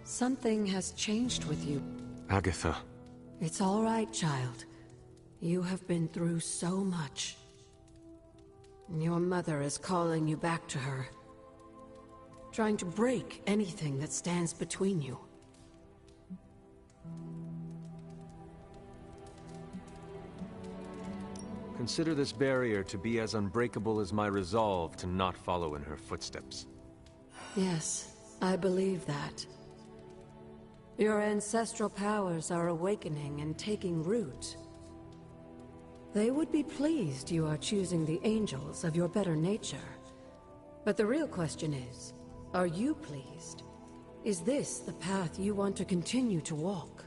Something has changed with you. Agatha. It's all right, child. You have been through so much. Your mother is calling you back to her. Trying to break anything that stands between you. Consider this barrier to be as unbreakable as my resolve to not follow in her footsteps. Yes, I believe that. Your ancestral powers are awakening and taking root. They would be pleased you are choosing the angels of your better nature. But the real question is, are you pleased? Is this the path you want to continue to walk?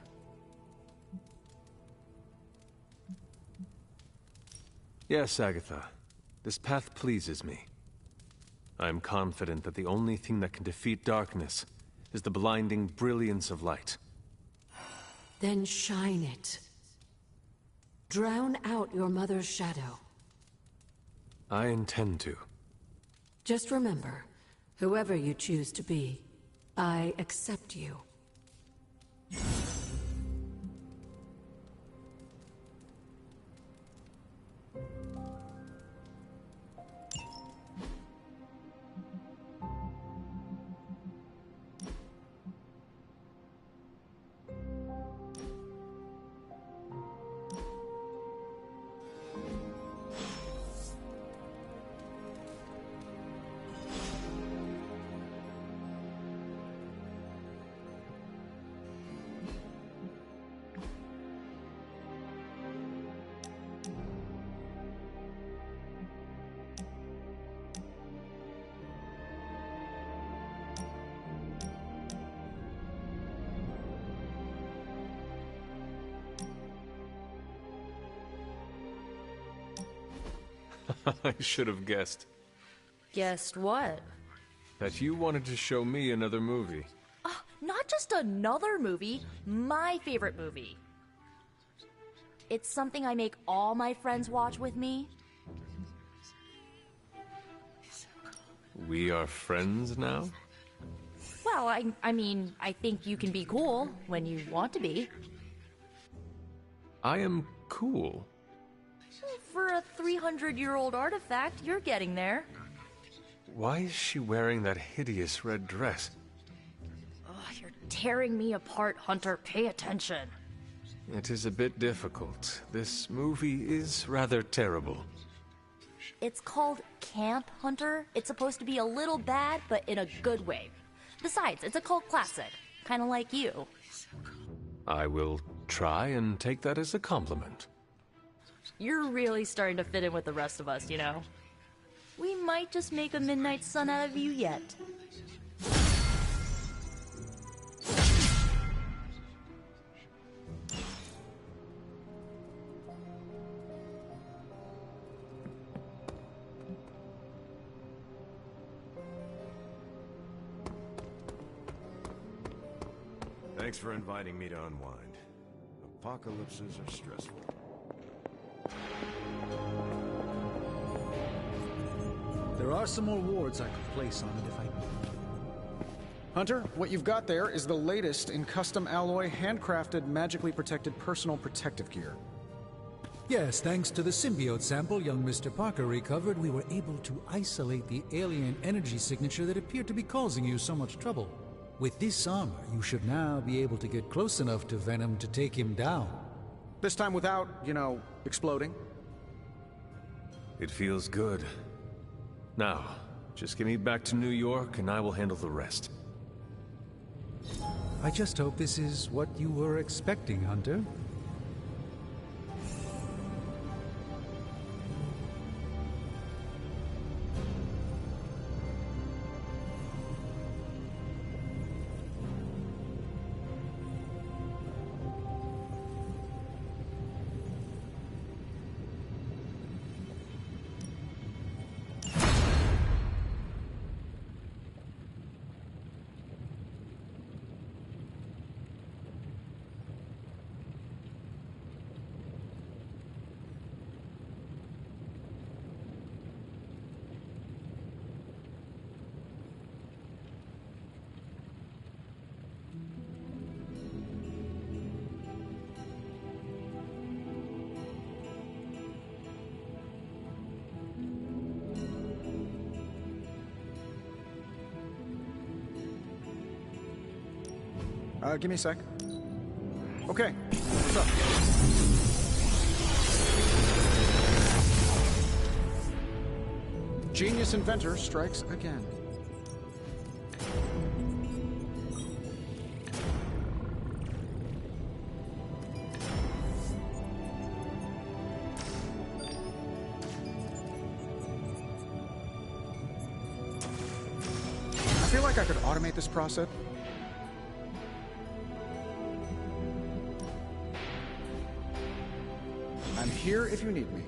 Yes, Agatha. This path pleases me. I am confident that the only thing that can defeat darkness is the blinding brilliance of light. Then shine it. Drown out your mother's shadow. I intend to. Just remember, whoever you choose to be, I accept you. I should have guessed. Guessed what? That you wanted to show me another movie. Not just another movie, my favorite movie. It's something I make all my friends watch with me. We are friends now? Well, I mean, I think you can be cool when you want to be. I am cool. For a 300-year-old artifact, you're getting there. Why is she wearing that hideous red dress? Oh, you're tearing me apart, Hunter. Pay attention. It is a bit difficult. This movie is rather terrible. It's called Camp Hunter. It's supposed to be a little bad, but in a good way. Besides, it's a cult classic. Kind of like you. I will try and take that as a compliment. You're really starting to fit in with the rest of us, you know? We might just make a Midnight Sun out of you yet. Thanks for inviting me to unwind. Apocalypses are stressful. There are some more wards I could place on it if I... Hunter, what you've got there is the latest in custom alloy, handcrafted, magically protected personal protective gear. Yes, thanks to the symbiote sample young Mr. Parker recovered, we were able to isolate the alien energy signature that appeared to be causing you so much trouble. With this armor, you should now be able to get close enough to Venom to take him down. This time without, you know, exploding. It feels good. Now, just get me back to New York and I will handle the rest. I just hope this is what you were expecting, Hunter. Give me a sec. Okay, what's up? Genius inventor strikes again. I feel like I could automate this process. I'm here if you need me.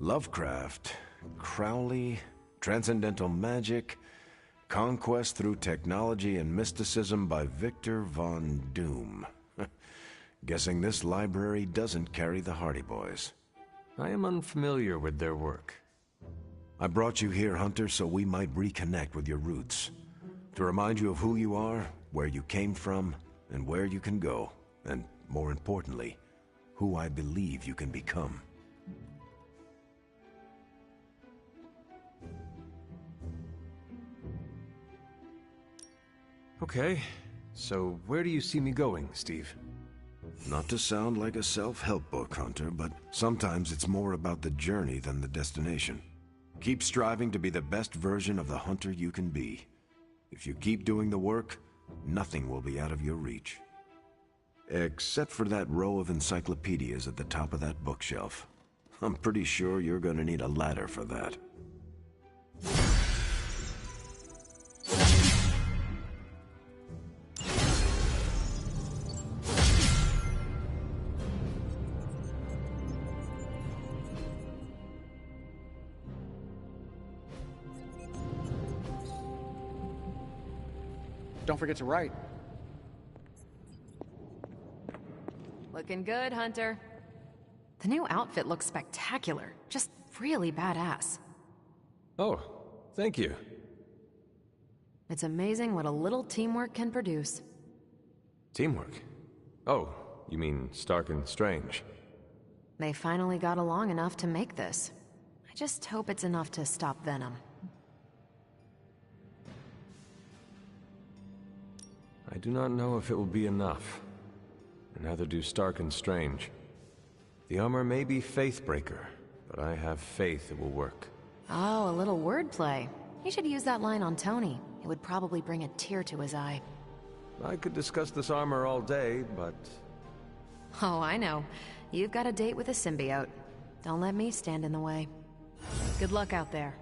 Lovecraft, Crowley, transcendental magic, conquest through technology and mysticism by Victor Von Doom. Guessing this library doesn't carry the Hardy Boys. I am unfamiliar with their work. I brought you here, Hunter, so we might reconnect with your roots. To remind you of who you are, where you came from, and where you can go. And, more importantly, who I believe you can become. Okay, so where do you see me going, Steve? Not to sound like a self-help book, Hunter, but sometimes it's more about the journey than the destination. Keep striving to be the best version of the Hunter you can be. If you keep doing the work, nothing will be out of your reach. Except for that row of encyclopedias at the top of that bookshelf. I'm pretty sure you're gonna need a ladder for that. Don't forget to write. Looking good, Hunter. The new outfit looks spectacular. Just really badass. Oh, thank you. It's amazing what a little teamwork can produce. Teamwork? Oh, you mean Stark and Strange. They finally got along enough to make this. I just hope it's enough to stop Venom. I do not know if it will be enough. And neither do Stark and Strange. The armor may be Faithbreaker, but I have faith it will work. Oh, a little wordplay. You should use that line on Tony. It would probably bring a tear to his eye. I could discuss this armor all day, but... Oh, I know. You've got a date with a symbiote. Don't let me stand in the way. Good luck out there.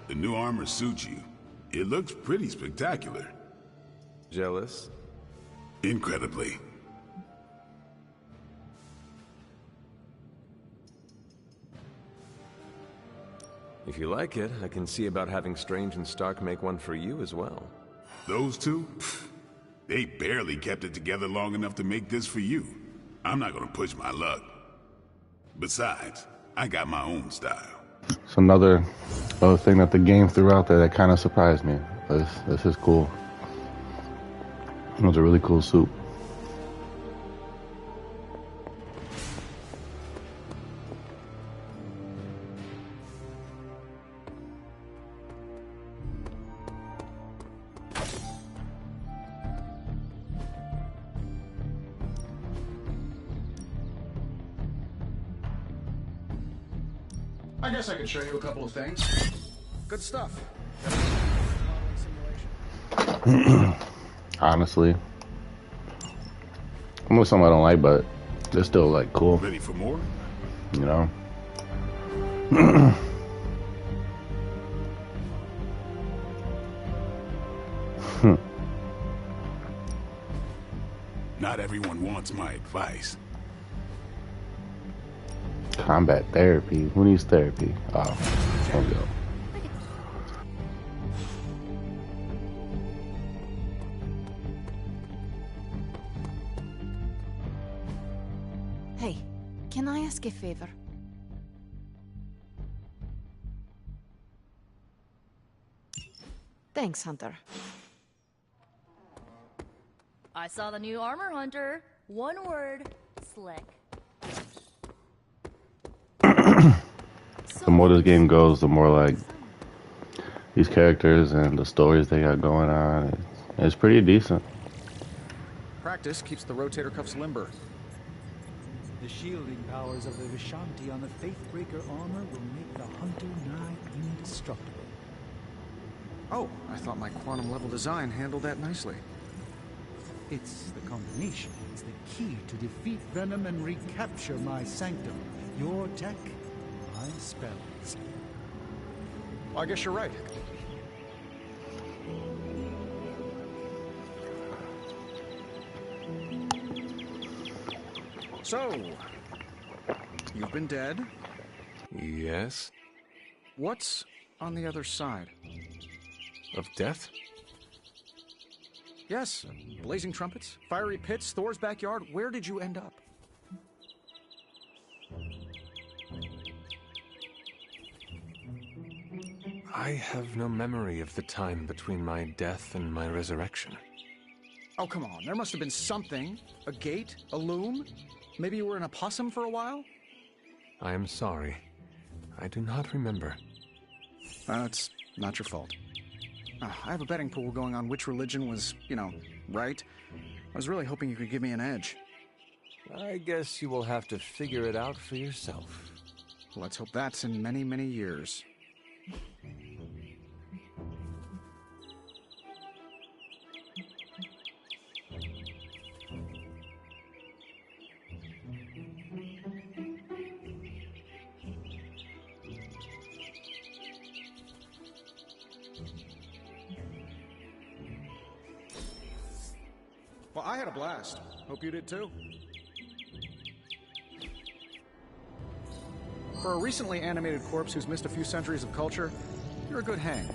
The new armor suits you. It looks pretty spectacular. Jealous? Incredibly. If you like it, I can see about having Strange and Stark make one for you as well. Those two? Pfft, they barely kept it together long enough to make this for you. I'm not gonna push my luck. Besides, I got my own style. It's another thing that the game threw out there that kind of surprised me. This is cool. It was a really cool suit. I guess I could show you a couple of things. Good stuff. Honestly, I'm with something I don't like, but they're still like cool. Ready for more? You know. Not everyone wants my advice. Combat therapy. Who needs therapy? Oh, there we go. Hey, can I ask a favor? Thanks, Hunter. I saw the new armor, Hunter. One word, slick. The more this game goes, the more like these characters and the stories they got going on, it's pretty decent. Practice keeps the rotator cuffs limber. The shielding powers of the Vishanti on the Faithbreaker armor will make the Hunter nigh indestructible. Oh, I thought my quantum level design handled that nicely. It's the combination. It's the key to defeat Venom and recapture my sanctum. Your tech, my spells. Well, I guess you're right. So, you've been dead. Yes? What's on the other side? Of death? Yes, blazing trumpets, fiery pits, Thor's backyard. Where did you end up? I have no memory of the time between my death and my resurrection. Oh, come on. There must have been something. A gate? A loom? Maybe you were in a possum for a while? I am sorry. I do not remember. It's not your fault. I have a betting pool going on which religion was, right. I was really hoping you could give me an edge. I guess you will have to figure it out for yourself. Let's hope that's in many, many years. Well, I had a blast. Hope you did too. For a recently animated corpse who's missed a few centuries of culture, you're a good hang.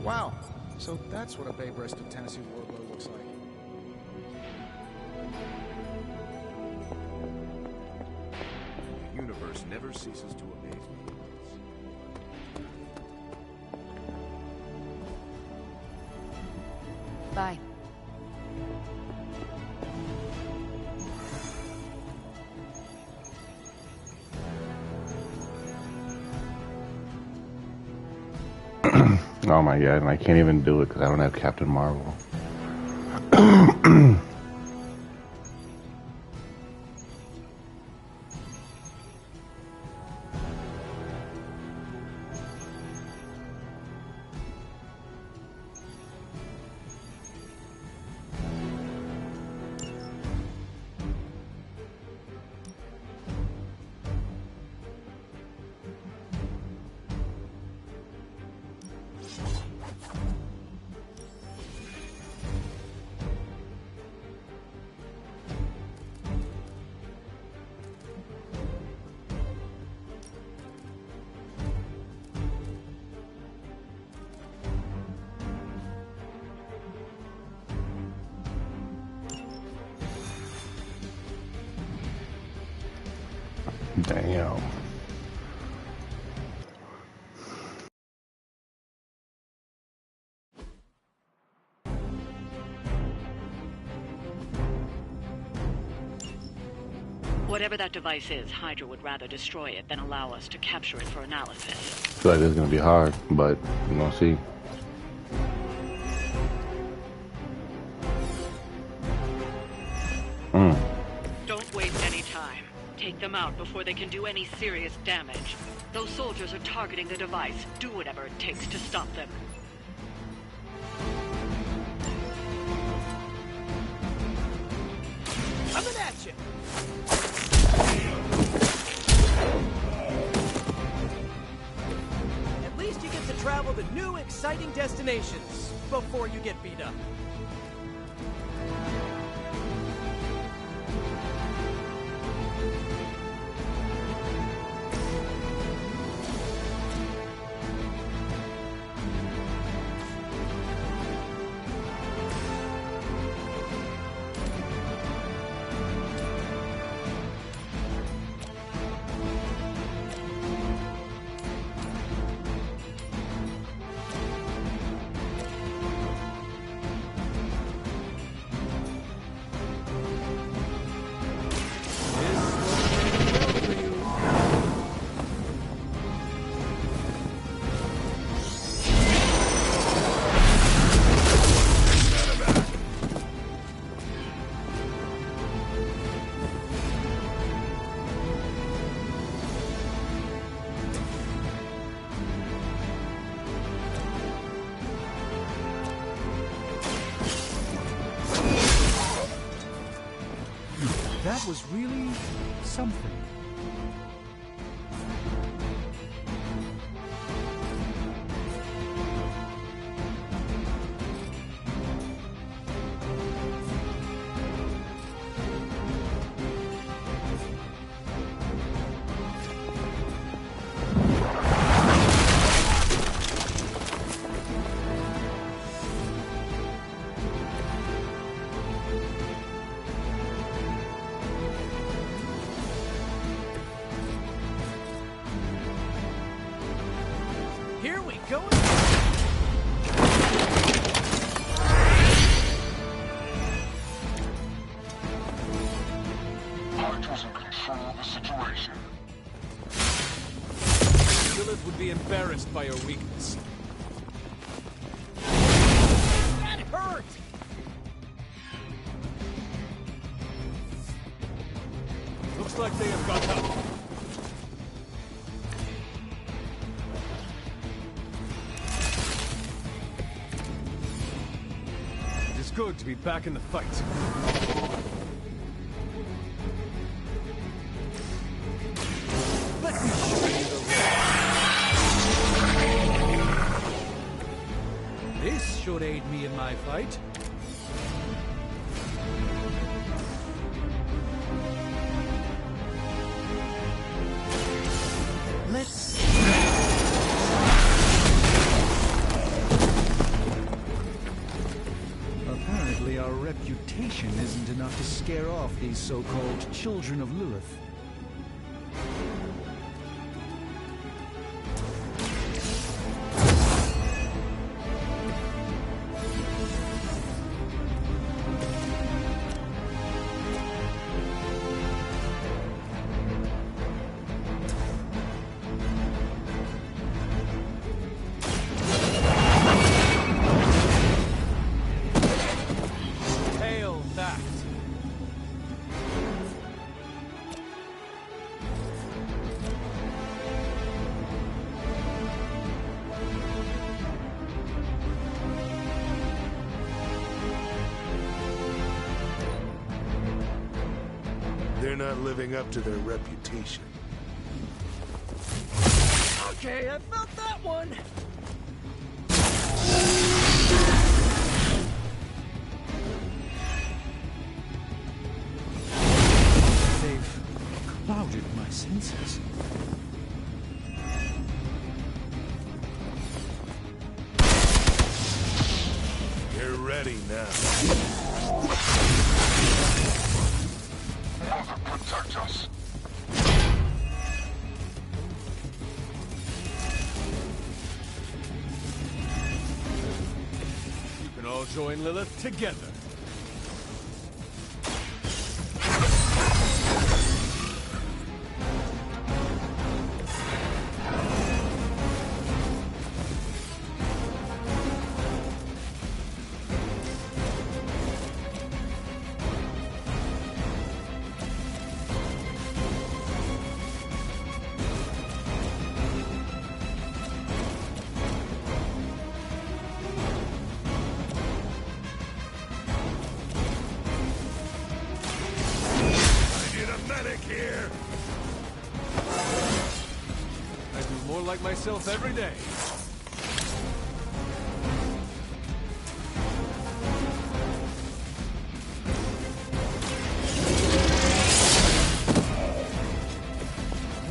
Wow, so that's what a bay-breasted Tennessee warbler looks like. The universe never ceases to amaze me. Bye. Oh my god, and I can't even do it because I don't have Captain Marvel. Damn. Whatever that device is, Hydra would rather destroy it than allow us to capture it for analysis. I feel like this is gonna be hard, but we're gonna see. Don't waste any time. Take them out before they can do any serious damage. Those soldiers are targeting the device. Do whatever it takes to stop them. Coming at you! At least you get to travel to new, exciting destinations before you get beat up. That was really something. Here we go. Hydra's in control of the situation. Lilith would be embarrassed by your weakness. hurt! Looks like they have got up. It is good to be back in the fight. Let me show you the way. This should aid me in my fight. Let's... Apparently our reputation isn't enough to scare off these so-called children of Lilith. They're not living up to their reputation. Okay, I felt that one! They've clouded my senses. You're ready now. Mother, protect us. You can all join Lilith together. Here. I do more like myself every day.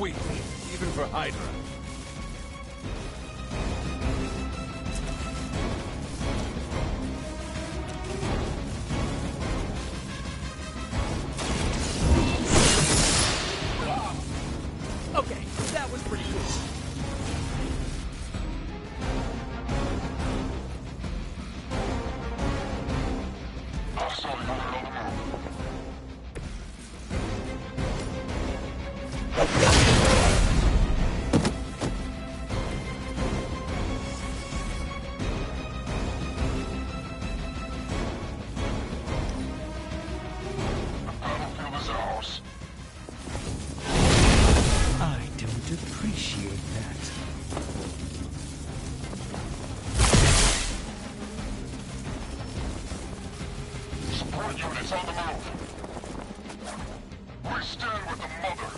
Weak, even for Hydra. Okay, that was pretty cool. I saw you on the move. The battlefield is ours. I don't appreciate that. Support units on the move. We stand with the mother.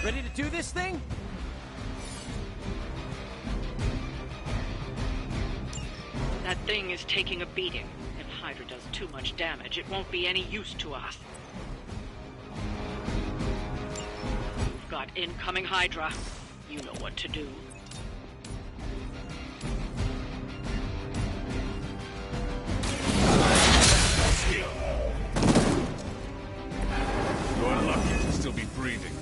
Ready to do this thing? That thing is taking a beating. If Hydra does too much damage, it won't be any use to us. You've got incoming Hydra. You know what to do. You're lucky to still be breathing.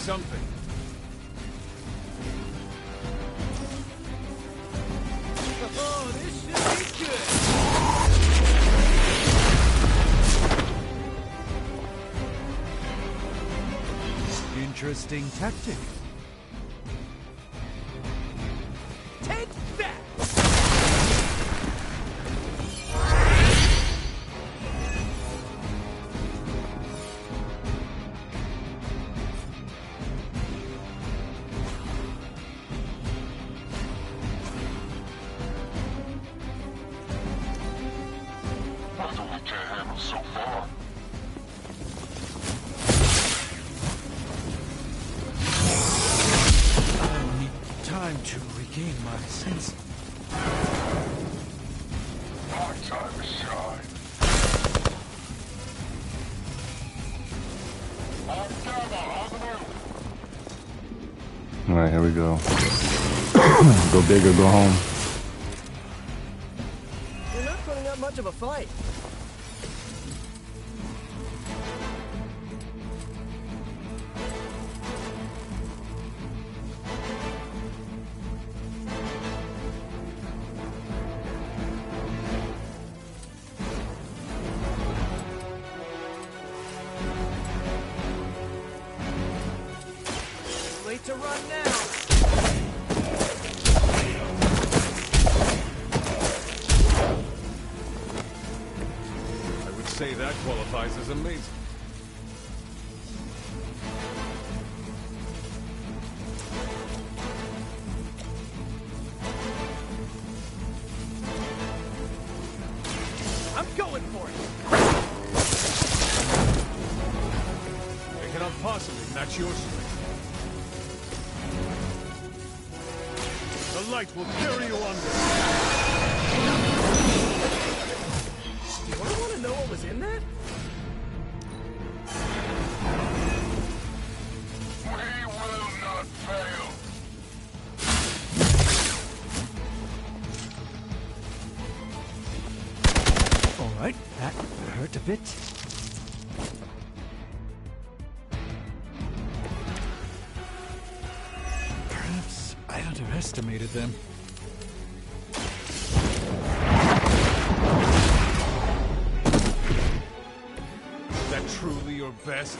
something. Oh, this should be good. Interesting tactic. Take that! That's what we can't handle so far. I'll need time to regain my senses. Our time to shine. Alright, here we go. Go big or go home. You're not putting up much of a fight. Late to run now. I would say that qualifies as amazing. I'm going for it. They cannot possibly match your strength. The light will carry you under. Do you want to know what was in that? We will not fail. All right, that hurt a bit. Perhaps I underestimated them. Is that truly your best?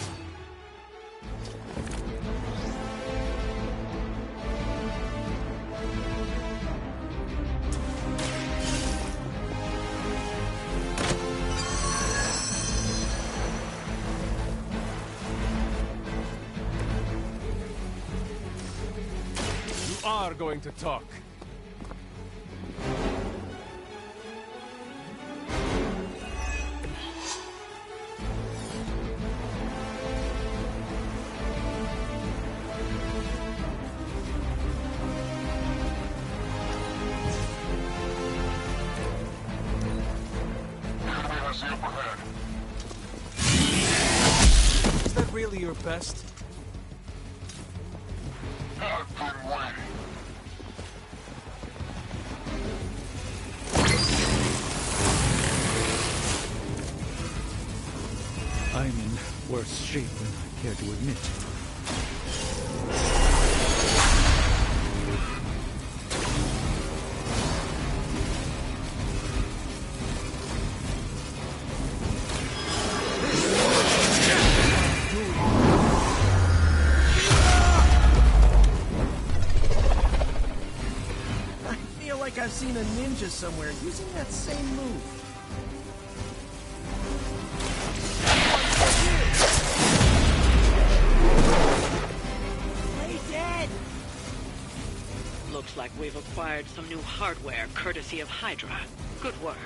You are going to talk. Enemy has the upper hand. Is that really your best? I've been waiting. I'm in worse shape than I care to admit. I feel like I've seen a ninja somewhere using that same move. Play dead! Looks like we've acquired some new hardware courtesy of Hydra. Good work.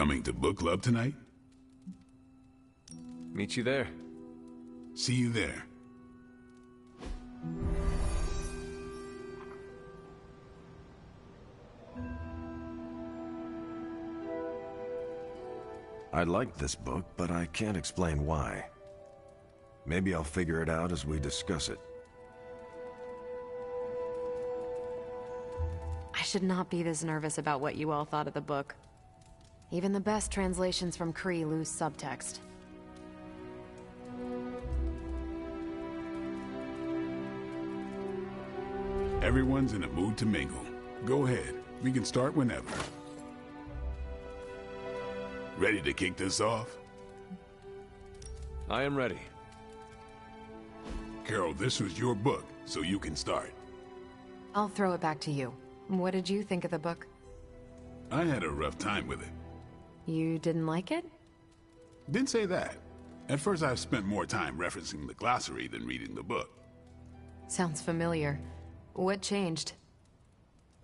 Coming to book club tonight? Meet you there. See you there. I like this book, but I can't explain why. Maybe I'll figure it out as we discuss it. I should not be this nervous about what you all thought of the book. Even the best translations from Kree lose subtext. Everyone's in a mood to mingle. Go ahead. We can start whenever. Ready to kick this off? I am ready. Carol, this was your book, so you can start. I'll throw it back to you. What did you think of the book? I had a rough time with it. You didn't like it? Didn't say that. At first I spent more time referencing the glossary than reading the book. Sounds familiar. What changed?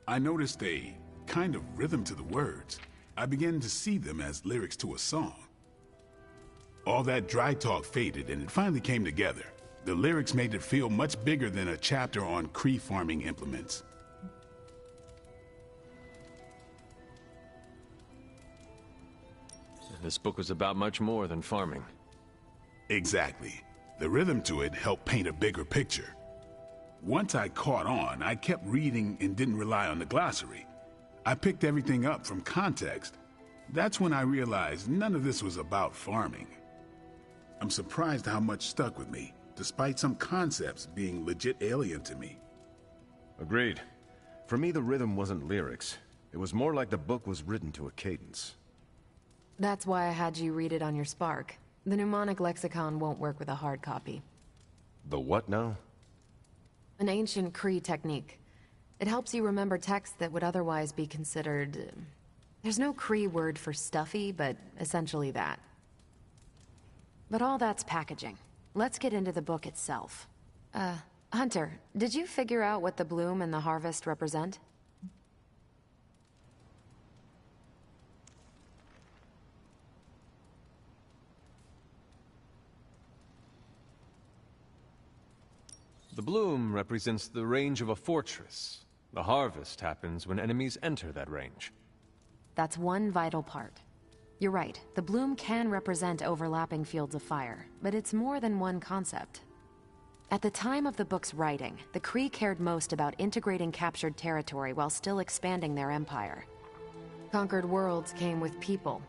I noticed a kind of rhythm to the words. I began to see them as lyrics to a song. All that dry talk faded and it finally came together. The lyrics made it feel much bigger than a chapter on Kree farming implements. This book was about much more than farming. Exactly. The rhythm to it helped paint a bigger picture. Once I caught on, I kept reading and didn't rely on the glossary. I picked everything up from context. That's when I realized none of this was about farming. I'm surprised how much stuck with me, despite some concepts being legit alien to me. Agreed. For me, the rhythm wasn't lyrics. It was more like the book was written to a cadence. That's why I had you read it on your Spark. The mnemonic lexicon won't work with a hard copy. The what now? An ancient Kree technique. It helps you remember texts that would otherwise be considered... There's no Kree word for stuffy, but essentially that. But all that's packaging. Let's get into the book itself. Hunter, did you figure out what the bloom and the harvest represent? The bloom represents the range of a fortress. The harvest happens when enemies enter that range. That's one vital part. You're right, the bloom can represent overlapping fields of fire, but it's more than one concept. At the time of the book's writing, the Kree cared most about integrating captured territory while still expanding their empire. Conquered worlds came with people.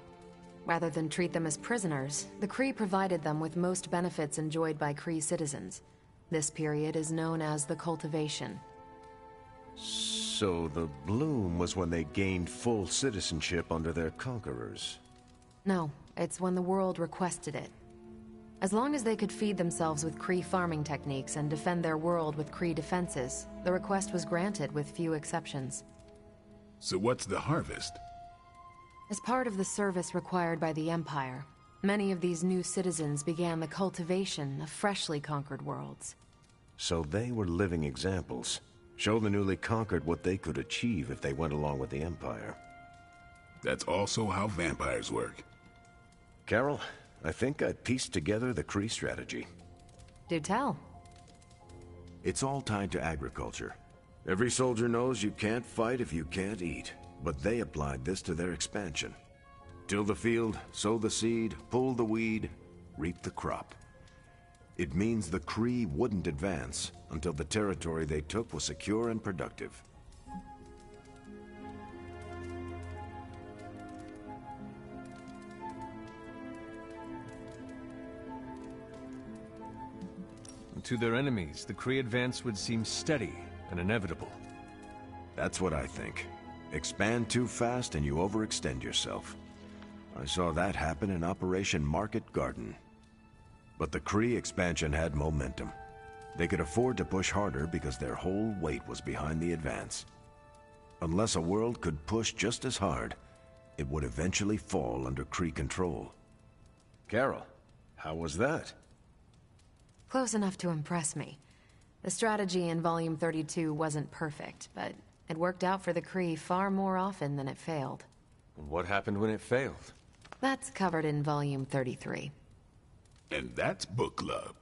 Rather than treat them as prisoners, the Kree provided them with most benefits enjoyed by Kree citizens. This period is known as the Cultivation. So the bloom was when they gained full citizenship under their conquerors. No, it's when the world requested it. As long as they could feed themselves with Kree farming techniques and defend their world with Kree defenses, the request was granted with few exceptions. So what's the harvest? As part of the service required by the Empire, many of these new citizens began the cultivation of freshly conquered worlds. So they were living examples. Show the newly conquered what they could achieve if they went along with the Empire. That's also how vampires work. Carol, I think I pieced together the Kree strategy. Do tell. It's all tied to agriculture. Every soldier knows you can't fight if you can't eat, but they applied this to their expansion. Till the field, sow the seed, pull the weed, reap the crop. It means the Kree wouldn't advance until the territory they took was secure and productive. To their enemies, the Kree advance would seem steady and inevitable. That's what I think. Expand too fast and you overextend yourself. I saw that happen in Operation Market Garden. But the Kree expansion had momentum. They could afford to push harder because their whole weight was behind the advance. Unless a world could push just as hard, it would eventually fall under Kree control. Carol, how was that? Close enough to impress me. The strategy in Volume 32 wasn't perfect, but it worked out for the Kree far more often than it failed. What happened when it failed? That's covered in volume 33. And that's book club.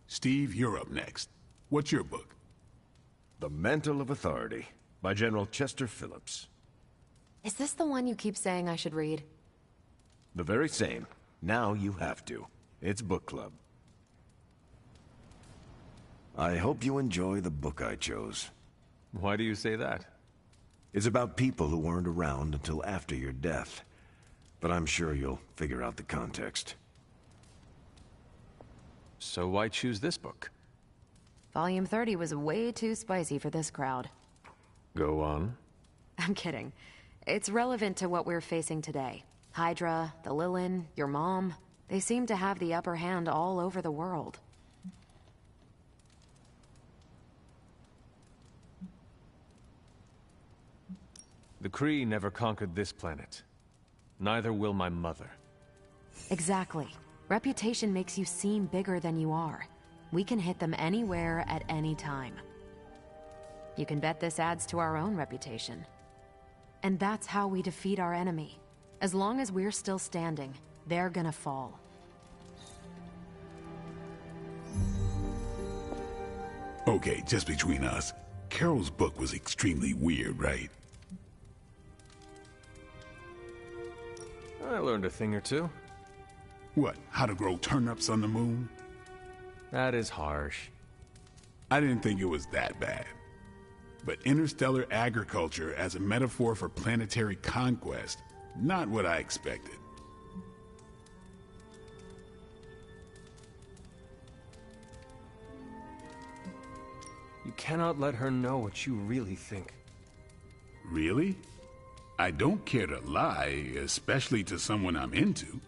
Steve, you're up next. What's your book? The Mantle of Authority, by General Chester Phillips. Is this the one you keep saying I should read? The very same. Now you have to. It's book club. I hope you enjoy the book I chose. Why do you say that? It's about people who weren't around until after your death. But I'm sure you'll figure out the context. So why choose this book? Volume 30 was way too spicy for this crowd. Go on. I'm kidding. It's relevant to what we're facing today. Hydra, the Lilin, your mom, they seem to have the upper hand all over the world. The Kree never conquered this planet. Neither will my mother. Exactly. Reputation makes you seem bigger than you are. We can hit them anywhere at any time. You can bet this adds to our own reputation. And that's how we defeat our enemy. As long as we're still standing, they're gonna fall. Okay, just between us. Carol's book was extremely weird, right? I learned a thing or two. What, how to grow turnips on the moon? That is harsh. I didn't think it was that bad. But interstellar agriculture as a metaphor for planetary conquest, not what I expected. You cannot let her know what you really think. Really? I don't care to lie, especially to someone I'm into.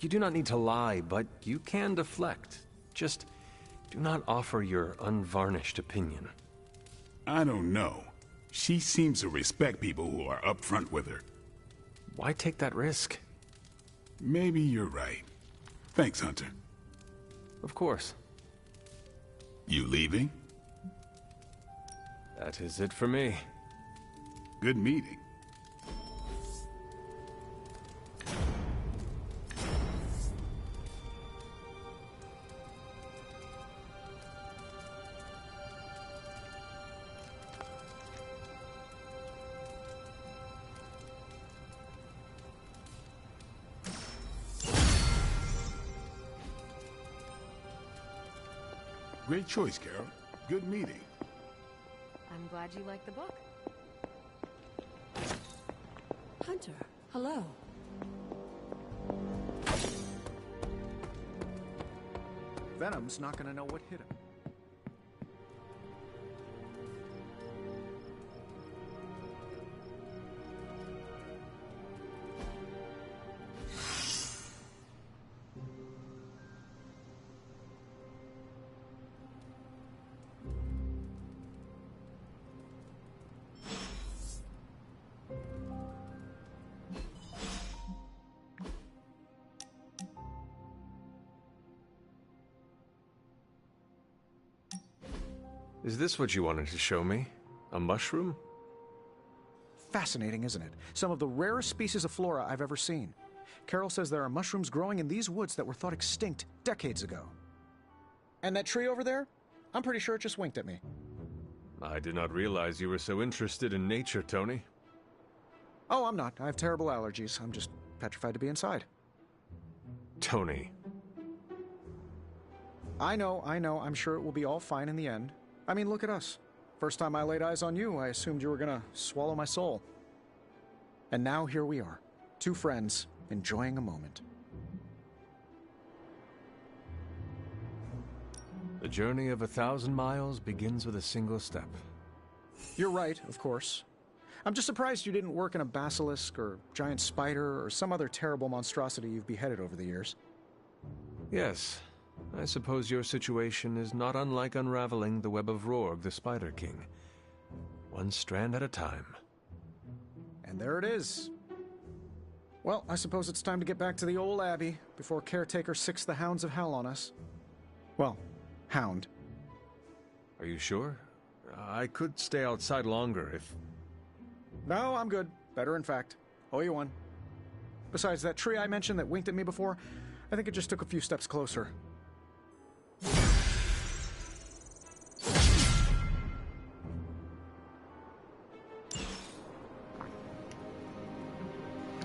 You do not need to lie, but you can deflect. Just do not offer your unvarnished opinion. I don't know. She seems to respect people who are upfront with her. Why take that risk? Maybe you're right. Thanks, Hunter. Of course. You leaving? That is it for me. Good meeting. Great choice, Carol. Good meeting. I'm glad you like the book. Hunter, hello. Venom's not gonna know what hit him. Is this what you wanted to show me? A mushroom? Fascinating, isn't it? Some of the rarest species of flora I've ever seen. Carol says there are mushrooms growing in these woods that were thought extinct decades ago. And that tree over there? I'm pretty sure it just winked at me. I did not realize you were so interested in nature, Tony. Oh, I'm not. I have terrible allergies. I'm just petrified to be inside. Tony. I know. I'm sure it will be all fine in the end. I mean, look at us. First time I laid eyes on you, I assumed you were gonna swallow my soul. And now here we are. Two friends, enjoying a moment. The journey of 1,000 miles begins with a single step. You're right, of course. I'm just surprised you didn't work in a basilisk or giant spider or some other terrible monstrosity you've beheaded over the years. Yes. I suppose your situation is not unlike unraveling the web of Rorg, the Spider King. One strand at a time. And there it is. Well, I suppose it's time to get back to the old Abbey before Caretaker sicks the Hounds of Hell on us. Well, Hound. Are you sure? I could stay outside longer if... No, I'm good. Better, in fact. Owe you one. Besides, that tree I mentioned that winked at me before, I think it just took a few steps closer.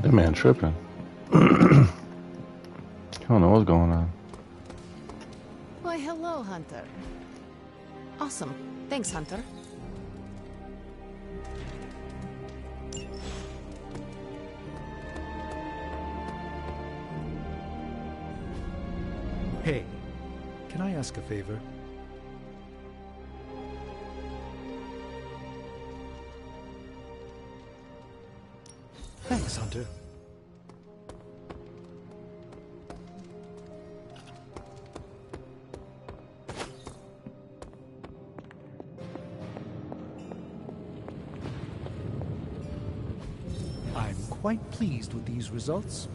That man tripping. I don't know what's going on. Why, hello, Hunter. Awesome. Thanks, Hunter. Hey, can I ask a favor? Thanks, Hunter. I'm quite pleased with these results.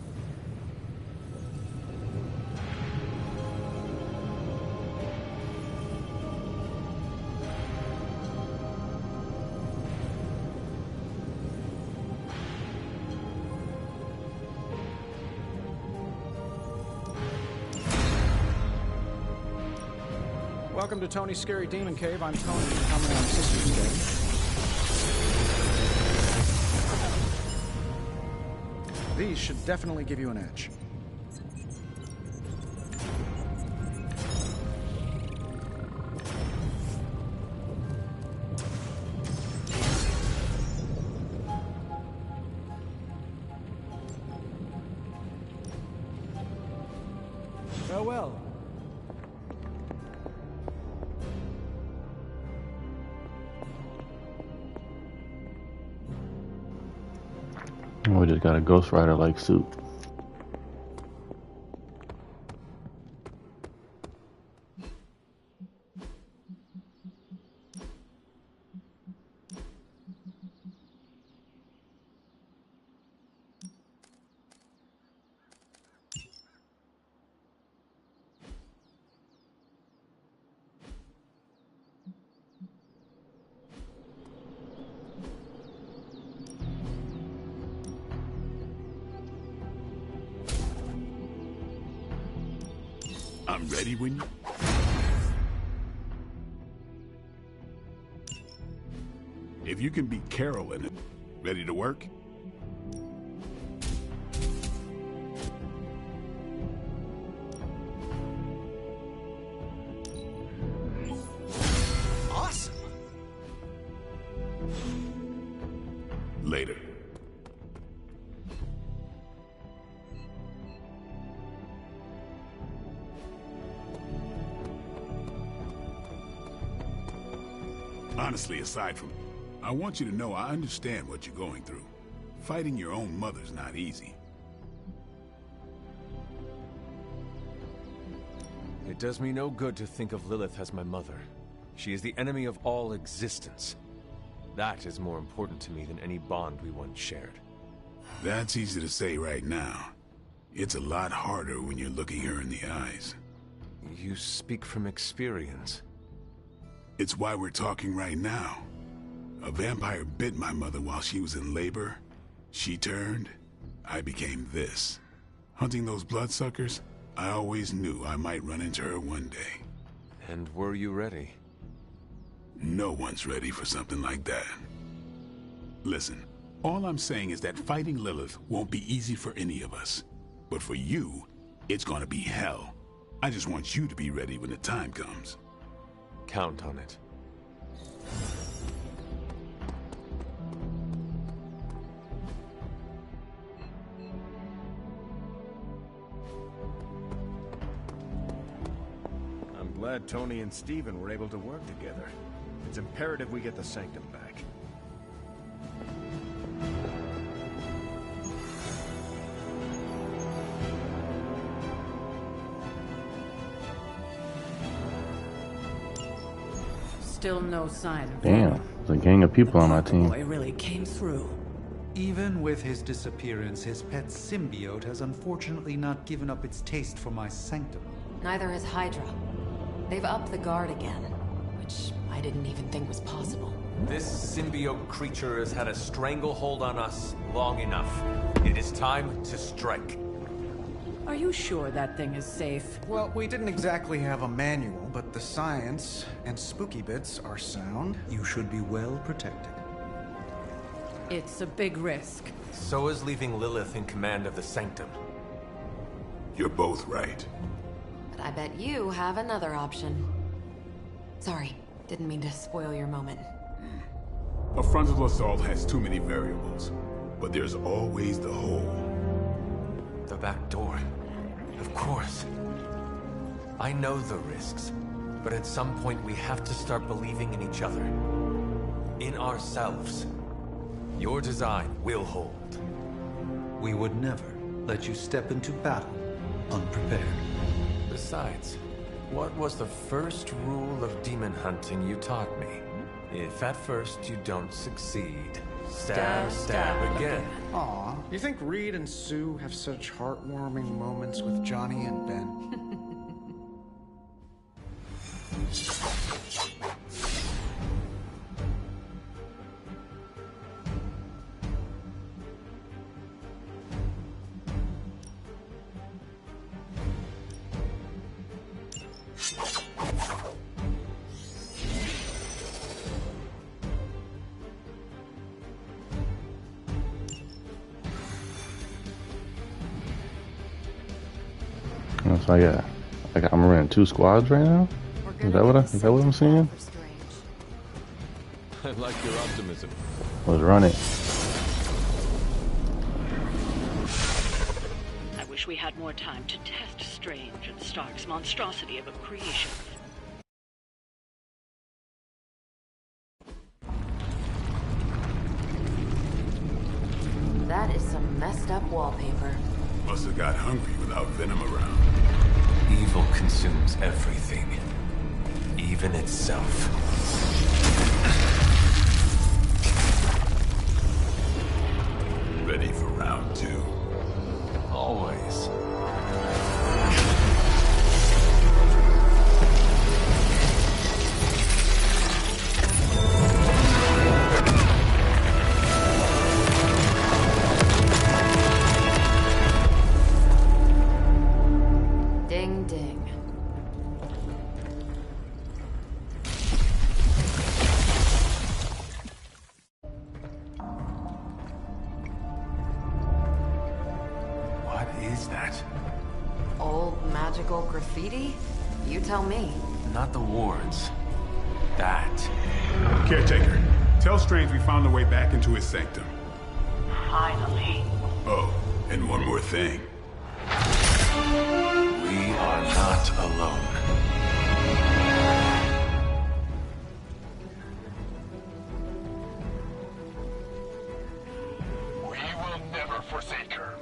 Welcome to Tony's Scary Demon Cave. I'm Tony. How may I assist you today? These should definitely give you an edge. Farewell. We just got a Ghost Rider-like suit. I'm ready when you... If you can beat Carol in it, ready to work? Awesome. Later. Honestly, aside from... I want you to know I understand what you're going through. Fighting your own mother's not easy. It does me no good to think of Lilith as my mother. She is the enemy of all existence. That is more important to me than any bond we once shared. That's easy to say right now. It's a lot harder when you're looking her in the eyes. You speak from experience. It's why we're talking right now. A vampire bit my mother while she was in labor. She turned. I became this. Hunting those bloodsuckers, I always knew I might run into her one day. And were you ready? No one's ready for something like that. Listen, all I'm saying is that fighting Lilith won't be easy for any of us. But for you, it's gonna be hell. I just want you to be ready when the time comes. Count on it. I'm glad Tony and Steven were able to work together. It's imperative we get the Sanctum back. Still no sign of Damn, there's a gang of people on my team. boy really came through. Even with his disappearance, his pet symbiote has unfortunately not given up its taste for my sanctum. Neither has Hydra. They've upped the guard again, which I I didn't even think was possible. This symbiote creature has had a stranglehold on us long enough. It is time to strike. Are you sure that thing is safe? Well, we didn't exactly have a manual, but the science and spooky bits are sound. You should be well protected. It's a big risk. So is leaving Lilith in command of the Sanctum. You're both right. But I bet you have another option. Sorry, didn't mean to spoil your moment. A frontal assault has too many variables, but there's always the hole. The back door. Of course. I know the risks, but at some point we have to start believing in each other. In ourselves. Your design will hold. We would never let you step into battle unprepared. Besides, what was the first rule of demon hunting you taught me? If at first you don't succeed, stab again. Aw, you think Reed and Sue have such heartwarming moments with Johnny and Ben? So yeah, like I'm running 2 squads right now. Is that what I'm seeing? I like your optimism. Let's run it. I wish we had more time to test Strange and Stark's monstrosity of a creation. That is some messed up wallpaper. Must have got hungry without Venom around. Evil consumes everything, even itself. Ready for round 2? Always. Ding ding. What is that? Old magical graffiti? You tell me. Not the wards. That. Caretaker, tell Strange we found a way back into his sanctum. Finally. Oh, and one more thing. We are not alone. We will never forsake her.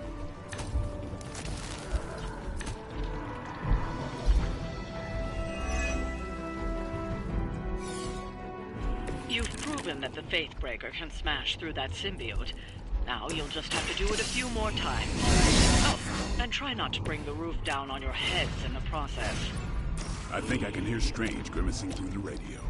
You've proven that the Faithbreaker can smash through that symbiote. Now you'll just have to do it a few more times. Oh, and try not to bring the roof down on your heads in the process. I think I can hear Strange grimacing through the radio.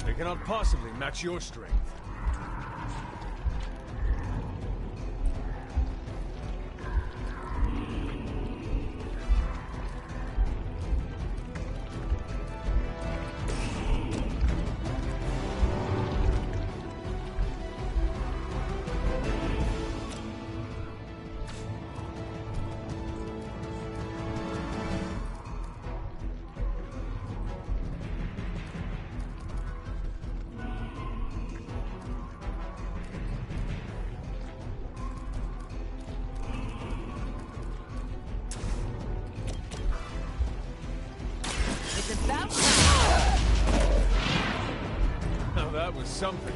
They cannot possibly match your strength. Now that was something.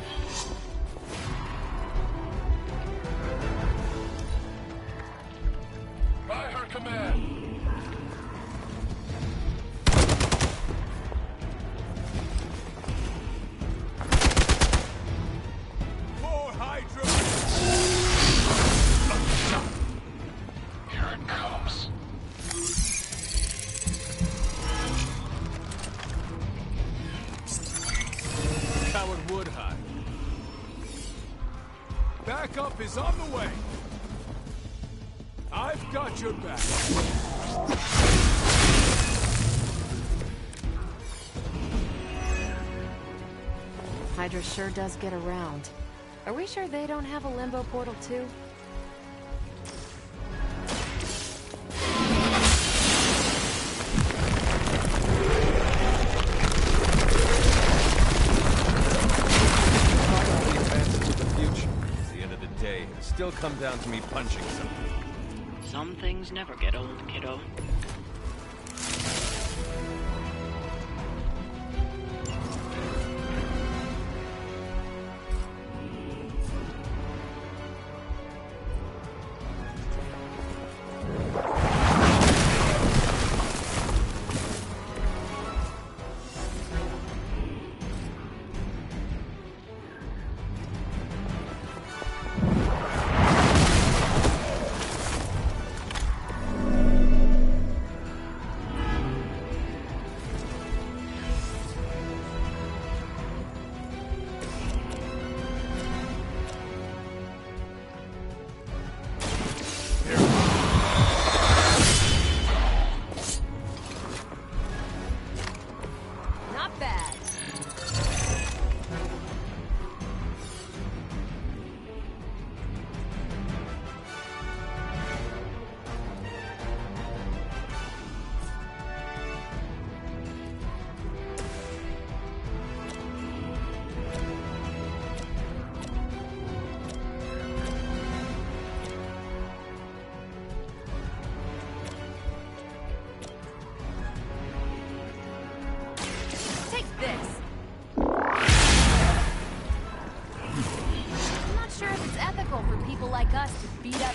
Spider-Man! More Hydra! Here it comes. Coward would hide. Backup is on the way. I've got your back. Hydra sure does get around. Are we sure they don't have a limbo portal too? Still come down to me punching something. Some things never get old, kiddo. Like us to beat up.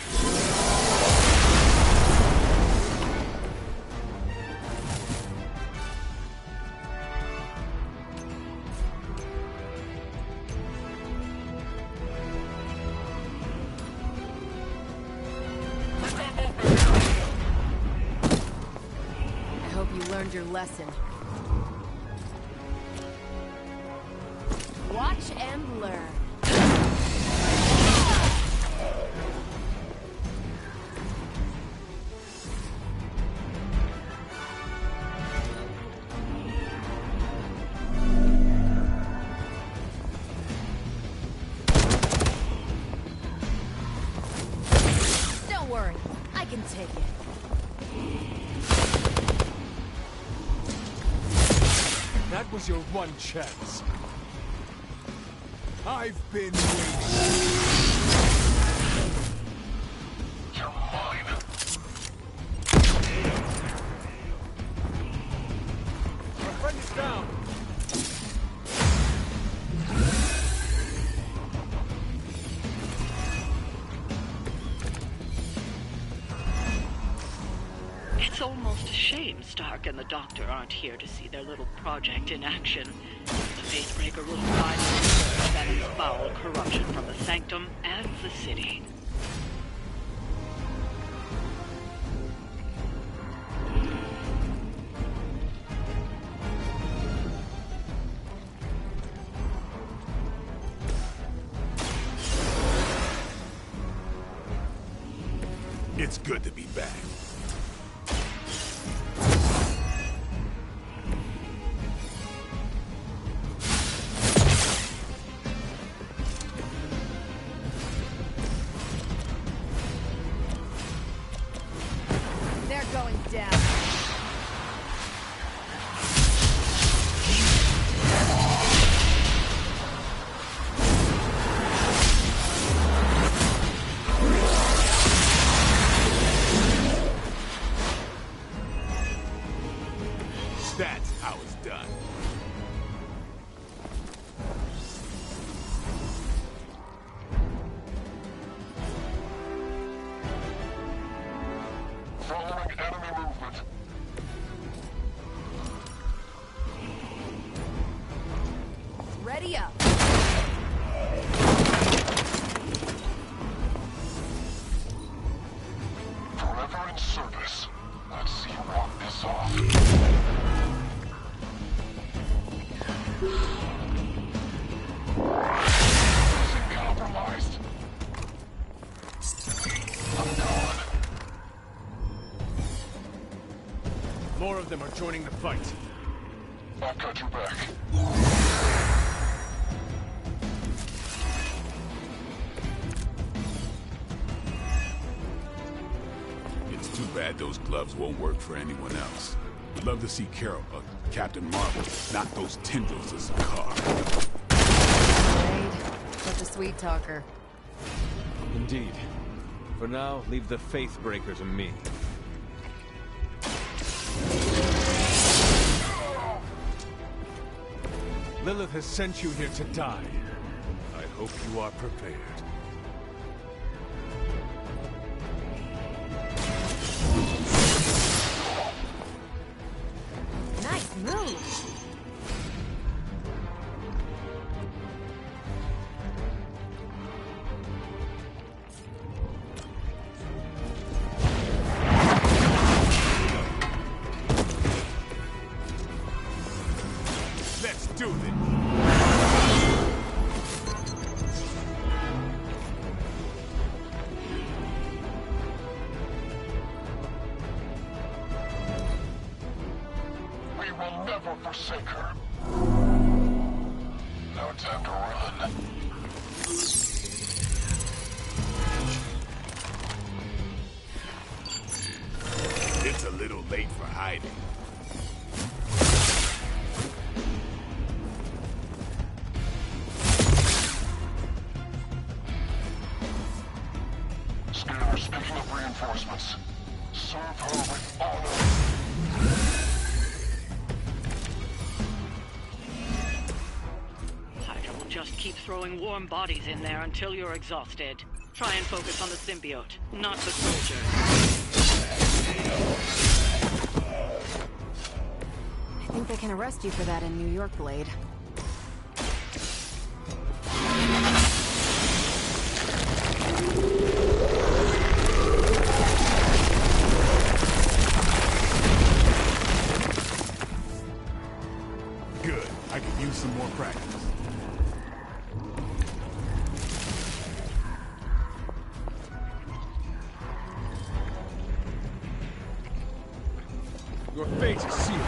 I hope you learned your lesson. Watch and learn. Don't worry, I can take it. That was your one chance. I've been waiting. You're mine. Our friend is down. It's almost a shame Stark and the Doctor aren't here to see their little project in action. The Faithbreaker will finally learn that is foul corruption from the Sanctum and the city. It's good to be back. They're going down. That's how it's done. Following enemy movement. Ready up. Forever in service. Let's see who walked this off. Isn't compromised. I'm gone. More of them are joining the fight. I've got your back. It's too bad those gloves won't work for anyone else. I'd love to see Carol, Captain Marvel, knock those tendrils of Sakaar. Blade, such a sweet talker. Indeed. For now, leave the Faithbreaker to me. Lilith has sent you here to die. I hope you are prepared. Nice move. Let's do this! We will never forsake her. Now it's time to run. It's a little late for hiding. Scanner, speaking of reinforcements, serve her with honor. Hydra will just keep throwing warm bodies in there until you're exhausted. Try and focus on the symbiote, not the soldier. I think they can arrest you for that in New York, Blade. Good. I could use some more practice. Your fate is sealed.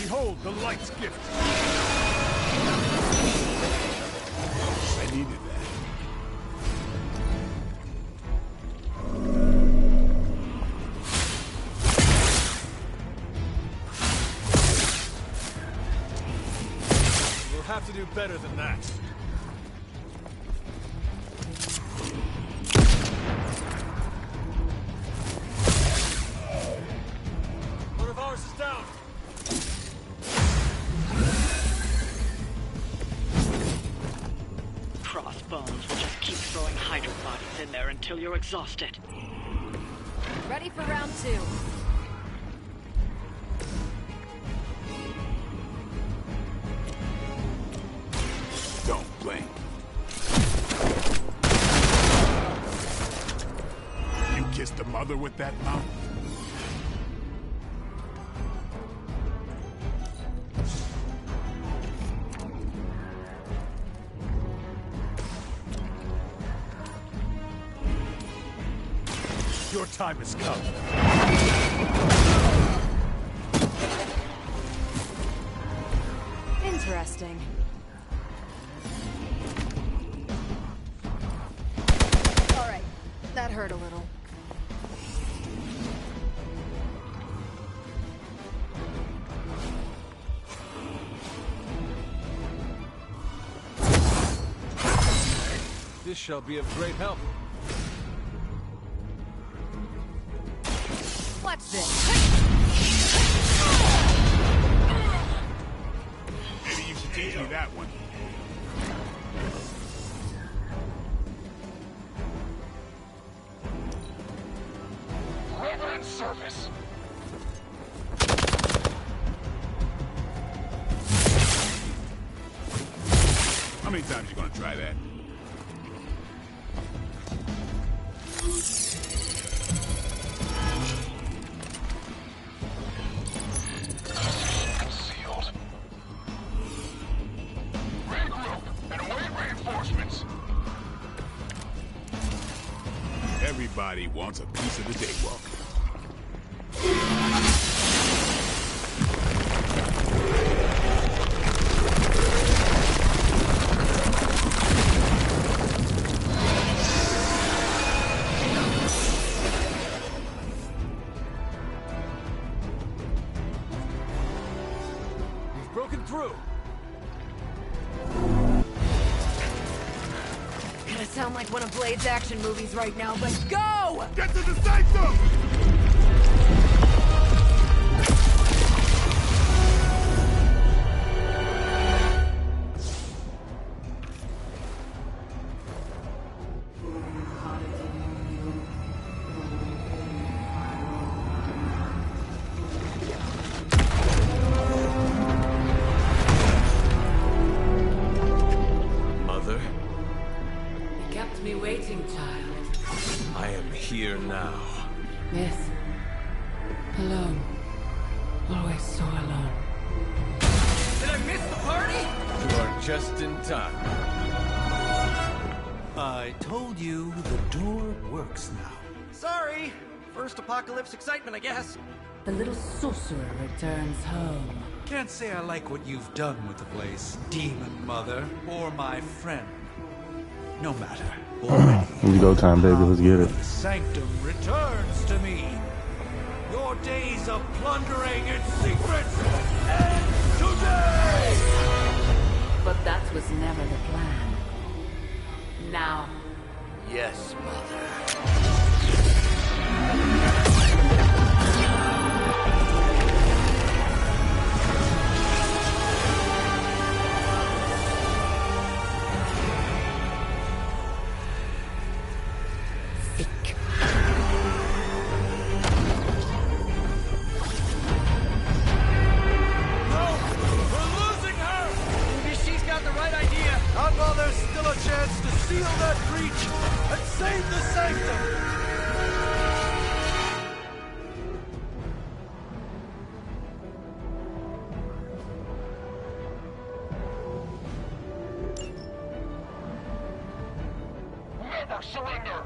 Behold the light's gift. I needed that. We'll have to do better than that. One of ours is down. Crossbones will just keep throwing Hydra bodies in there until you're exhausted. Ready for round 2. Don't blink. You kissed the mother with that mouth? Your time has come. Interesting. All right, that hurt a little. This shall be of great help. Watch this. How many times you gonna try that? Concealed. Regroup and await reinforcements. Everybody wants a piece of the Daywalker. We've broken through. Gonna sound like one of Blade's action movies right now, but go! Get to the sanctum! Mother, You kept me waiting, child. I am here now. Yes. Alone. Always so alone. Did I miss the party? You are just in time. I told you the door works now. Sorry. First apocalypse excitement, I guess. The little sorcerer returns home. Can't say I like what you've done with the place, Demon Mother, or my friend. No matter. It's go time, baby. Let's get it. The sanctum returns to me. Your days of plundering its secrets end today! But that was never the plan. Now. Yes, Mother. Not while there's still a chance to seal that breach and save the sanctum! Never surrender.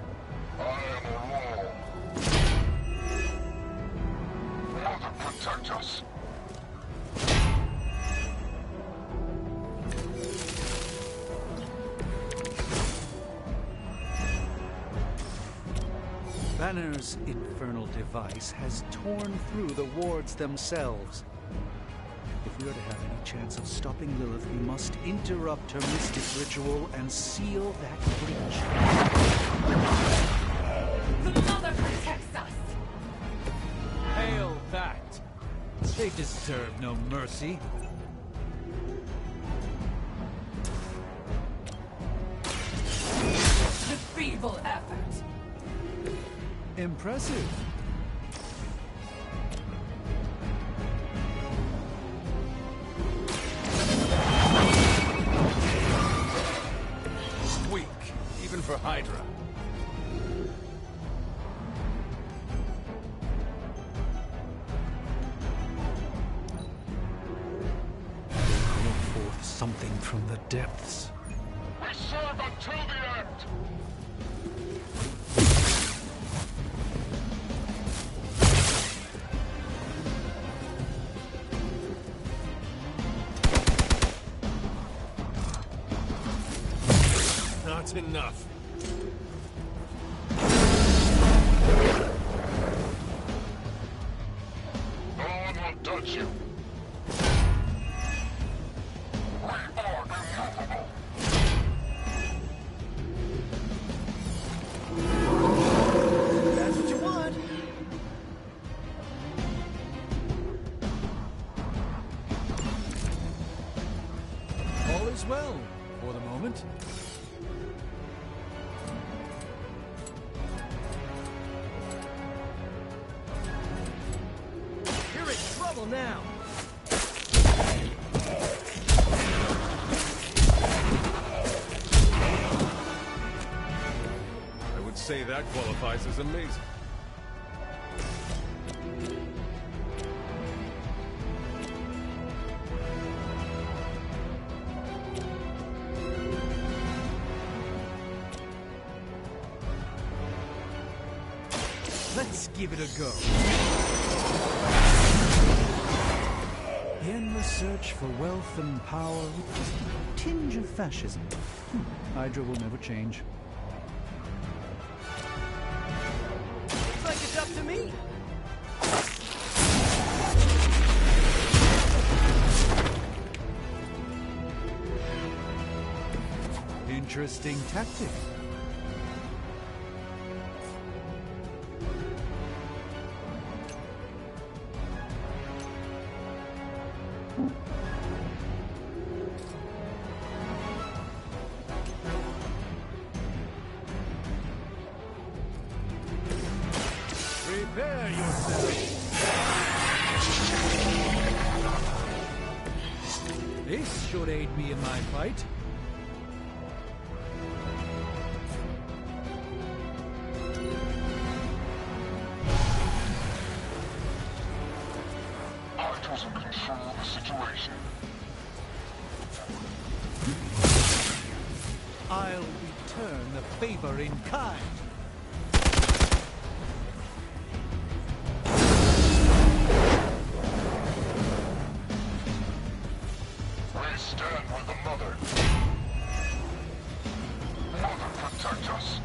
I am a wall. Mother, protect us. Banner's infernal device has torn through the wards themselves. If we are to have any chance of stopping Lilith, we must interrupt her mystic ritual and seal that breach. The Mother protects us! Hail that! They deserve no mercy. The feeble effort! Impressive. Weak, even for Hydra. Call forth something from the depths. We serve until the end. Not enough. No one will touch you. We are immovable. That's what you want. All is well, for the moment. You're in trouble now. say that qualifies as amazing. Let's give it a go. The endless search for wealth and power with just a tinge of fascism. Hydra will never change. Looks like it's up to me. Interesting tactic. Prepare yourself. This should aid me in my fight. Hydra's in control of the situation. I'll return the favor in kind. We stand with the Mother. Mother, protect us.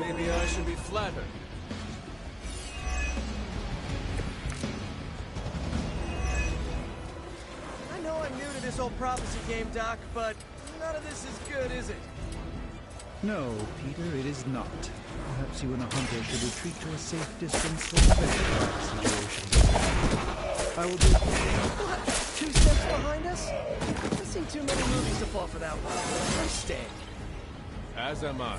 Maybe I should be flattered. I know I'm new to this whole prophecy game, Doc, but none of this is good, is it? No, Peter, it is not. Perhaps you and a hunter should retreat to a safe distance for special situations. I will do... What? 2 steps behind us? I've seen too many movies to fall for that one. I'm staying. As am I.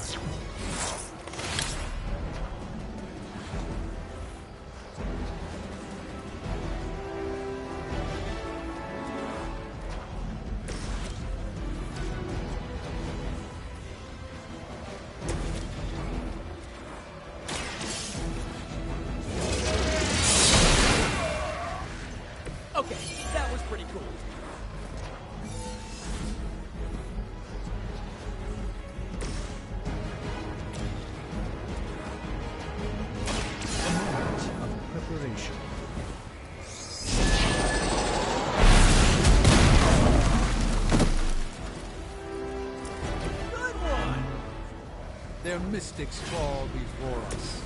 Okay, that was pretty cool. A moment of preparation. Good one! Their mystics fall before us.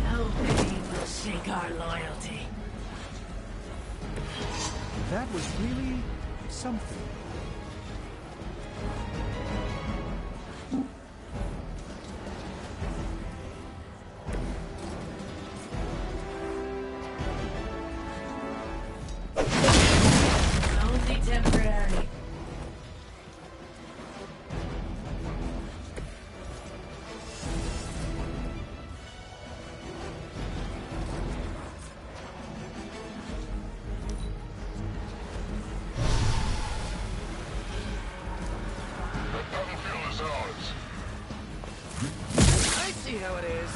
No pain will shake our loyalty. That was really something. Only temporary. The battlefield is ours. I see how it is.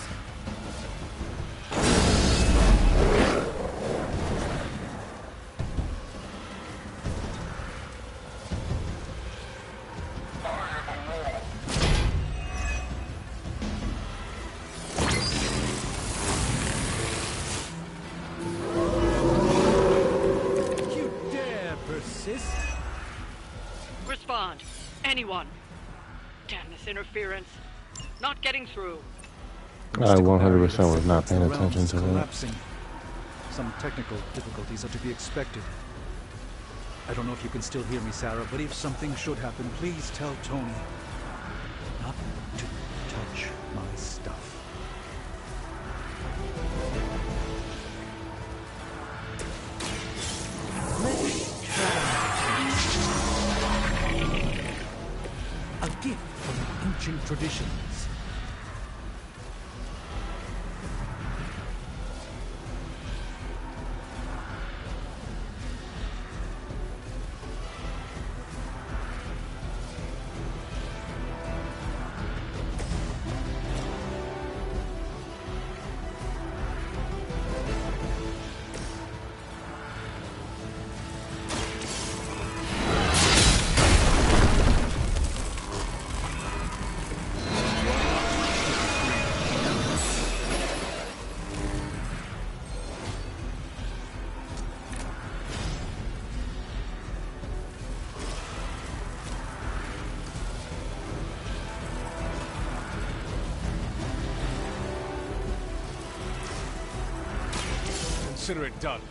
I am a wall. You dare persist? Respond. Anyone. Damn this interference. Not getting through. I 100% was not paying attention to that. Collapsing. Some technical difficulties are to be expected. I don't know if you can still hear me, Sarah, but if something should happen, please tell Tony not to touch my stuff. Let's try. A gift traditions. Consider it done.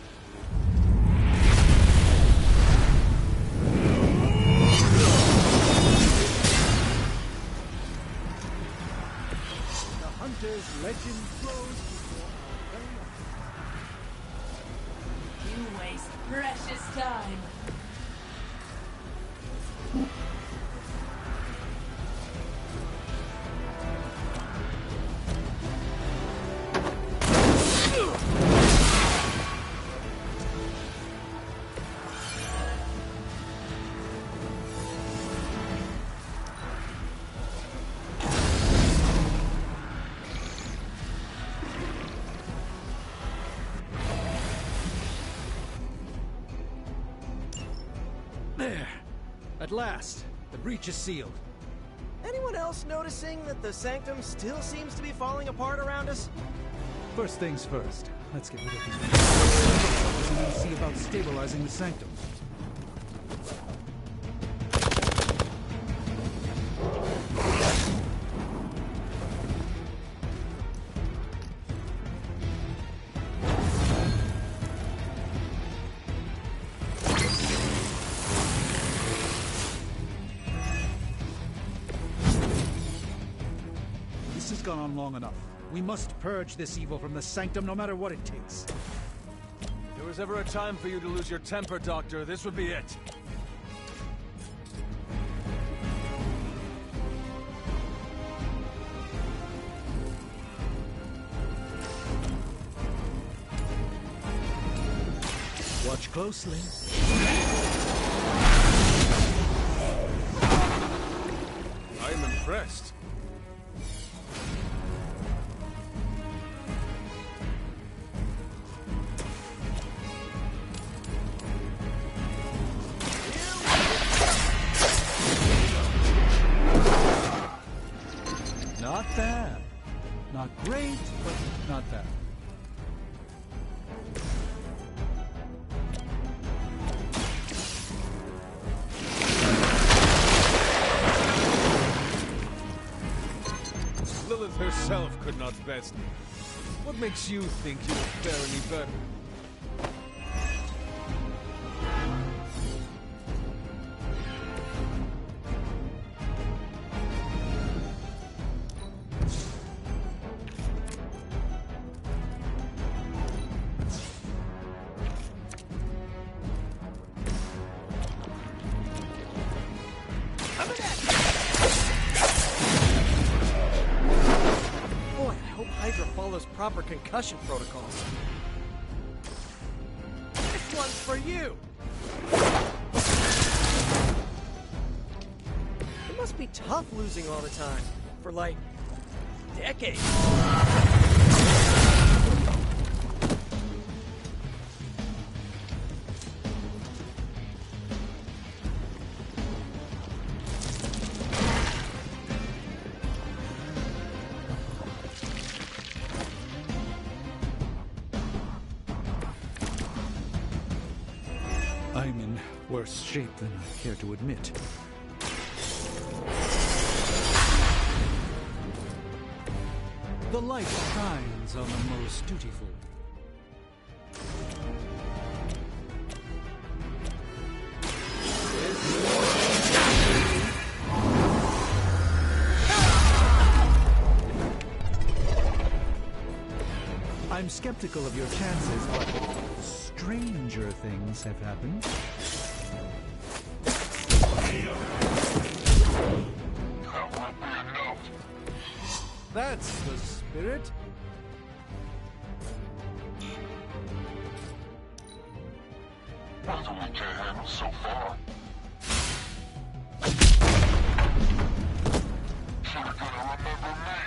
The Hunter's legend flows before our very eyes. You waste precious time. There! At last, the breach is sealed. Anyone else noticing that the Sanctum still seems to be falling apart around us? First things first, let's get rid of these. And we'll see about stabilizing the Sanctum. This has gone on long enough. We must purge this evil from the Sanctum no matter what it takes. If there was ever a time for you to lose your temper, Doctor, this would be it. Watch closely. I am impressed. Not bad. Not great, but not bad. Lilith herself could not best me. What makes you think you will fare any better? Boy, I hope Hydra follows proper concussion protocols. This one's for you! It must be tough losing all the time. For like, decades. I'm in worse shape than I care to admit. The light shines on the most dutiful. I'm skeptical of your chances, but stranger things have happened. That won't be enough. that's the spirit. What do we can't handle so far? Should've gonna remember me.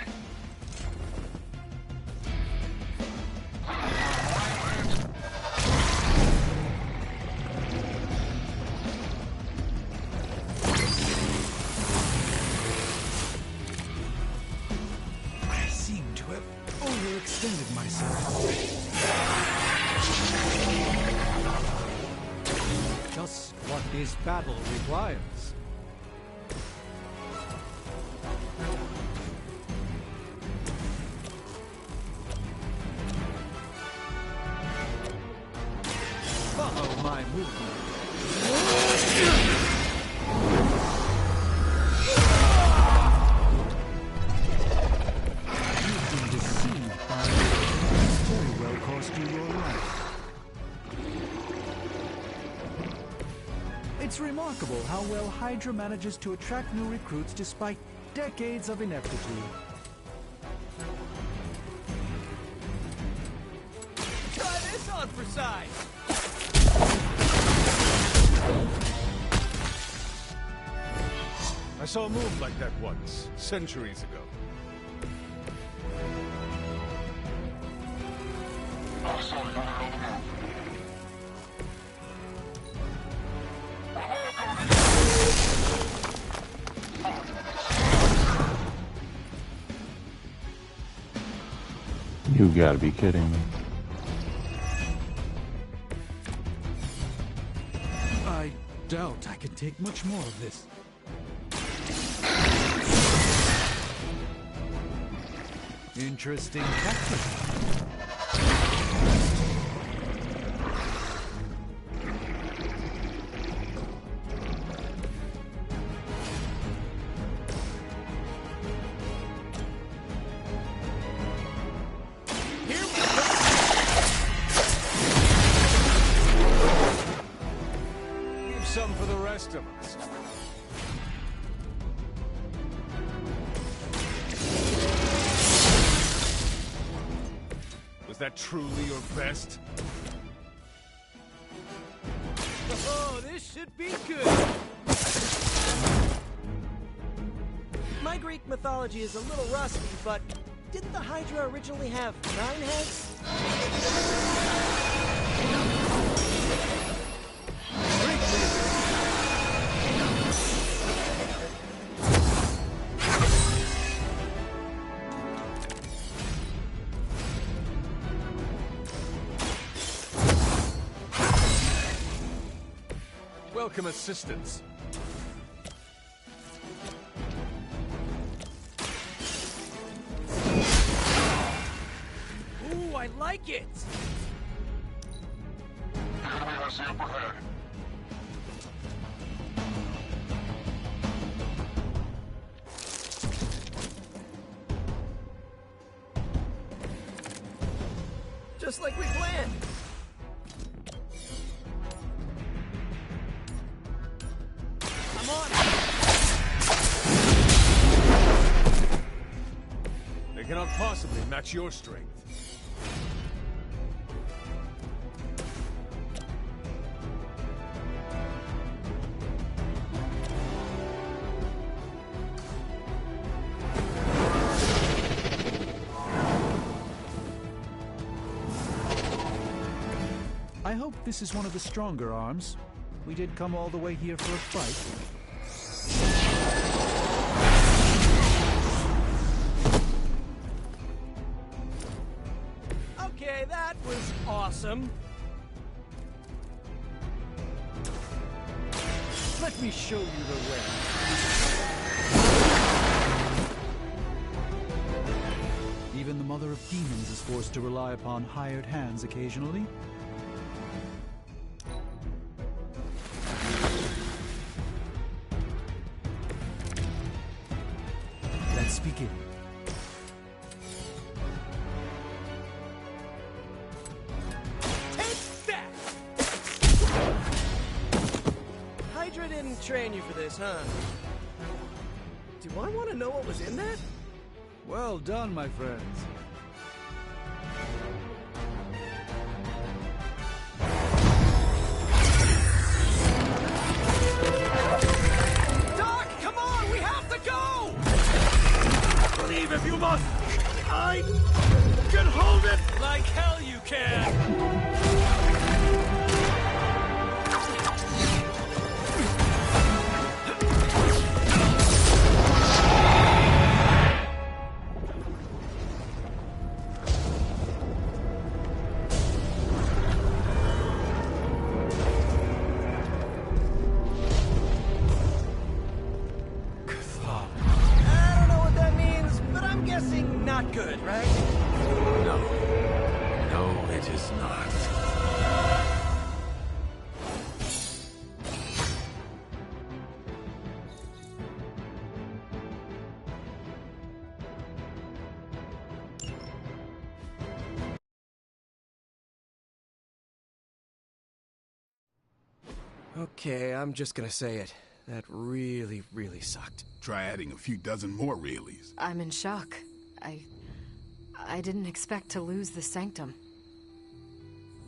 I seem to have overextended myself. Just what this battle requires. Follow my movement. You've been deceived by this very well cost you your life. It's remarkable how well Hydra manages to attract new recruits despite decades of ineptitude. Try this on for size. I saw a move like that once, centuries ago. I saw you on the move. You gotta be kidding me. I doubt I can take much more of this. Interesting tactic. Leave some for the rest of us. Was that truly your best? Oh, this should be good. My Greek mythology is a little rusty, but didn't the Hydra originally have 9 heads? Welcome assistance. Ooh, I like it. The enemy has the upper hand. Just like we planned. I'm on it. They cannot possibly match your strength. I hope this is one of the stronger arms. We did come all the way here for a fight. Okay, that was awesome. Let me show you the way. Even the Mother of Demons is forced to rely upon hired hands occasionally. Let's begin. Take that! Hydra didn't train you for this, huh? Do I want to know what was in that? Well done, my friends. Doc, come on! We have to go! Leave if you must! I can hold it like hell you can! Not good, right? No. No, it is not. Okay, I'm just gonna say it. That really, really sucked. Try adding a few dozen more reallys. I'm in shock. I didn't expect to lose the Sanctum.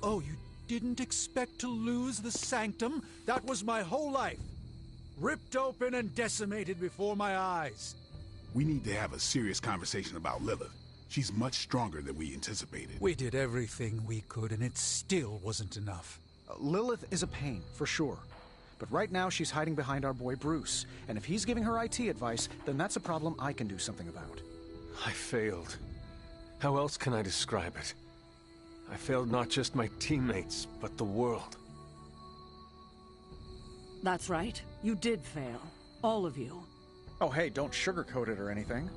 Oh, you didn't expect to lose the Sanctum? That was my whole life. Ripped open and decimated before my eyes. We need to have a serious conversation about Lilith. She's much stronger than we anticipated. We did everything we could, and it still wasn't enough. Lilith is a pain, for sure. But right now, she's hiding behind our boy Bruce. And if he's giving her IT advice, then that's a problem I can do something about. I failed. How else can I describe it? I failed not just my teammates, but the world. That's right. You did fail. All of you. Oh, hey, don't sugarcoat it or anything.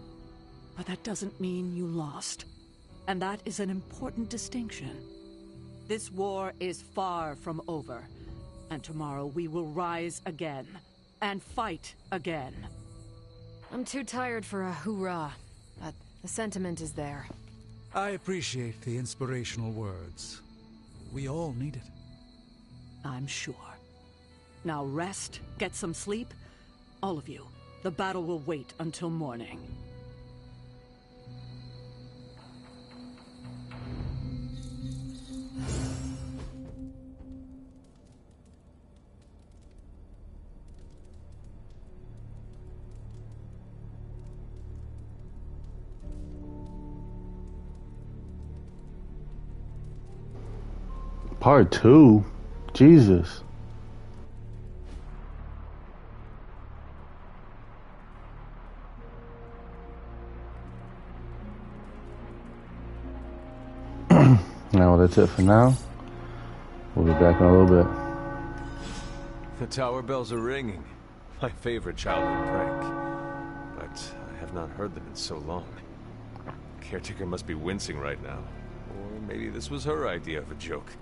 But that doesn't mean you lost. And that is an important distinction. This war is far from over. And tomorrow we will rise again. And fight again. I'm too tired for a hoorah, but the sentiment is there. I appreciate the inspirational words. We all need it. I'm sure. Now rest, get some sleep. All of you. The battle will wait until morning. Part 2? Jesus. Now that's it for now. We'll be back in a little bit. The tower bells are ringing. My favorite childhood prank. But I have not heard them in so long. Caretaker must be wincing right now. Or maybe this was her idea of a joke.